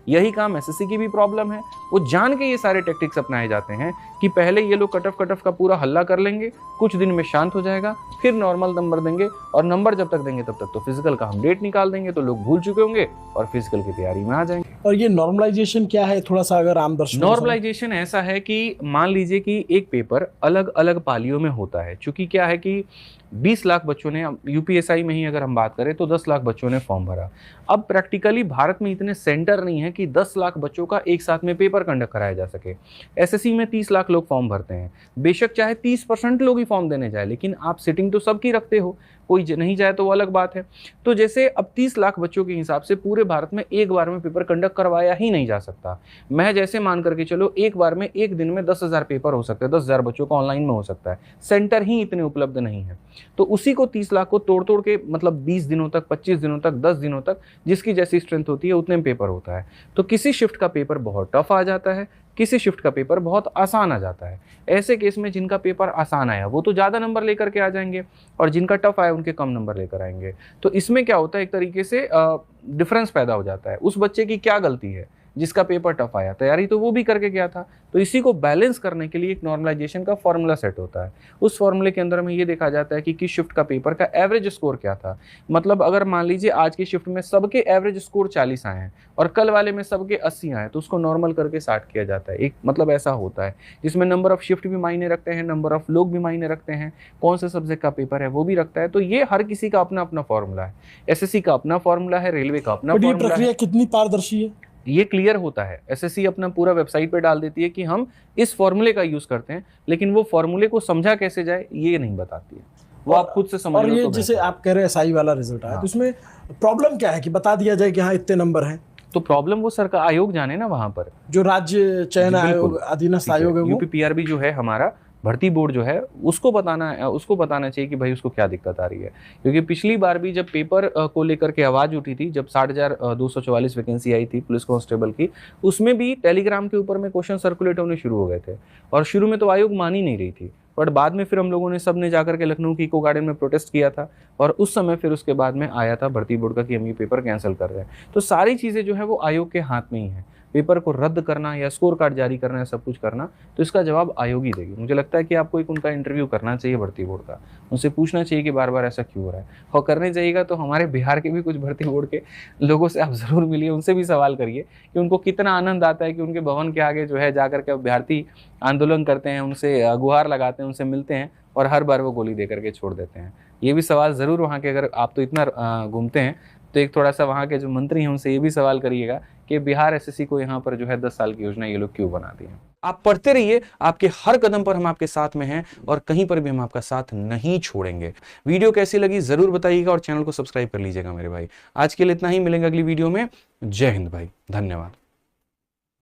यही काम एसएससी की भी प्रॉब्लम है। वो जान के ये सारे टैक्टिक्स अपनाए जाते हैं कि पहले ये लोग कट ऑफ का पूरा हल्ला कर लेंगे, कुछ दिन में शांत हो जाएगा, फिर नॉर्मल नंबर देंगे, और नंबर जब तक देंगे तब तक तो फिजिकल का हम डेट निकाल देंगे, तो लोग भूल चुके होंगे और फिजिकल की तैयारी में आ जाएंगे। और ये नॉर्मलाइजेशन क्या है, थोड़ा सा अगर आम दर्शकों? नॉर्मलाइजेशन ऐसा है कि मान लीजिए कि एक पेपर अलग अलग पालियों में होता है। चूंकि क्या है कि 20 लाख बच्चों ने, यूपीएसआई में ही अगर हम बात करें तो 10 लाख बच्चों ने फॉर्म भरा। अब प्रैक्टिकली भारत में इतने सेंटर नहीं है कि 10 लाख बच्चों का एक साथ में पेपर कंडक्ट कराया जा सके। एसएससी में 30 लाख लोग फॉर्म भरते हैं, बेशक चाहे 30% लोग ही फॉर्म देने जाए, लेकिन आप सिटिंग तो सबकी रखते हो, कोई नहीं जाए तो वो अलग बात है। तो जैसे अब 30 लाख बच्चों के हिसाब से पूरे भारत में एक बार में पेपर कंडक्ट करवाया ही नहीं जा सकता। मैं जैसे मान करके चलो एक बार में एक दिन में 10,000 पेपर हो सकते हैं, 10,000 बच्चों का ऑनलाइन में हो सकता है, सेंटर ही इतने उपलब्ध नहीं है। तो उसी को 30 लाख को तोड़ तोड़ के, मतलब 20 दिनों तक, 25 दिनों तक, 10 दिनों तक, जिसकी जैसी स्ट्रेंथ होती है उतने में पेपर होता है। तो किसी शिफ्ट का पेपर बहुत टफ आ जाता है, किसी शिफ्ट का पेपर बहुत आसान आ जाता है। ऐसे केस में जिनका पेपर आसान आया वो तो ज़्यादा नंबर लेकर के आ जाएंगे, और जिनका टफ आया उनके कम नंबर लेकर आएंगे। तो इसमें क्या होता है, एक तरीके से डिफरेंस पैदा हो जाता है। उस बच्चे की क्या गलती है जिसका पेपर टफ आया, तैयारी तो वो भी करके गया था। तो इसी को बैलेंस करने के लिए एक नॉर्मलाइजेशन का फॉर्मूला सेट होता है। उस फॉर्मूले के अंदर में ये देखा जाता है कि किस शिफ्ट का पेपर का एवरेज स्कोर क्या था। मतलब अगर मान लीजिए आज की शिफ्ट में सबके एवरेज स्कोर 40 आए हैं और कल वाले में सबके 80 आए, तो उसको नॉर्मल करके 60 किया जाता है। एक मतलब ऐसा होता है जिसमें नंबर ऑफ शिफ्ट भी मायने रखते हैं, नंबर ऑफ लोग भी मायने रखते हैं, कौन से सब्जेक्ट का पेपर है वो भी रखता है। तो ये हर किसी का अपना अपना फॉर्मूला है। एसएससी का अपना फॉर्मूला है, रेलवे का अपना ये फॉर्मूला प्रक्रिया है। कितनी पारदर्शी है? ये क्लियर होता है, एसएससी अपना पूरा वेबसाइट पे डाल देती है कि हम इस फॉर्मूले का यूज करते हैं, लेकिन वो फॉर्मूले को समझा कैसे जाए ये नहीं बताती है, वो आप खुद से समझ और लो ये तो जैसे बेहतर है। आप कह रहे हैं एसआई वाला रिजल्ट आया, तो इसमें प्रॉब्लम क्या है कि बता दिया जाए कि हाँ इतने नंबर हैं? तो प्रॉब्लम वो सरकार आयोग जाने ना, वहां पर जो राज्य चयन आयोग, अधीनस्थ आयोग है, वो यूपीपीआरबी जो है हमारा भर्ती बोर्ड जो है, उसको बताना चाहिए कि भाई उसको क्या दिक्कत आ रही है। क्योंकि पिछली बार भी जब पेपर को लेकर के आवाज उठी थी, जब 60,244 वैकेंसी आई थी पुलिस कांस्टेबल की, उसमें भी टेलीग्राम के ऊपर में क्वेश्चन सर्कुलेट होने शुरू हो गए थे। और शुरू में तो आयोग मान ही नहीं रही थी, बट बाद में फिर हम लोगों ने सबने जाकर के लखनऊ की इको गार्डन में प्रोटेस्ट किया था, और उस समय फिर उसके बाद में आया था भर्ती बोर्ड का कि हम ये पेपर कैंसिल कर रहे हैं। तो सारी चीज़ें जो है वो आयोग के हाथ में ही है। पेपर को रद्द करना या स्कोर कार्ड जारी करना है, सब कुछ करना, तो इसका जवाब आयोग ही देगी। मुझे लगता है कि आपको एक उनका इंटरव्यू करना चाहिए भर्ती बोर्ड का, उनसे पूछना चाहिए कि बार बार ऐसा क्यों हो रहा है। और करने जाइएगा तो हमारे बिहार के भी कुछ भर्ती बोर्ड के लोगों से आप ज़रूर मिलिए, उनसे भी सवाल करिए कि उनको कितना आनंद आता है कि उनके भवन के आगे जो है जाकर के अभ्यर्थी आंदोलन करते हैं, उनसे गुहार लगाते हैं, उनसे मिलते हैं, और हर बार वो गोली दे करके छोड़ देते हैं। ये भी सवाल ज़रूर वहाँ के, अगर आप तो इतना घूमते हैं तो एक थोड़ा सा वहाँ के जो मंत्री हैं उनसे ये भी सवाल करिएगा कि बिहार एसएससी को यहाँ पर जो है 10 साल की योजना ये लोग क्यों बनाती हैं। आप पढ़ते रहिए, आपके हर कदम पर हम आपके साथ में हैं, और कहीं पर भी हम आपका साथ नहीं छोड़ेंगे। वीडियो कैसी लगी जरूर बताइएगा, और चैनल को सब्सक्राइब कर लीजिएगा मेरे भाई। आज के लिए इतना ही, मिलेंगे अगली वीडियो में। जय हिंद भाई, धन्यवाद।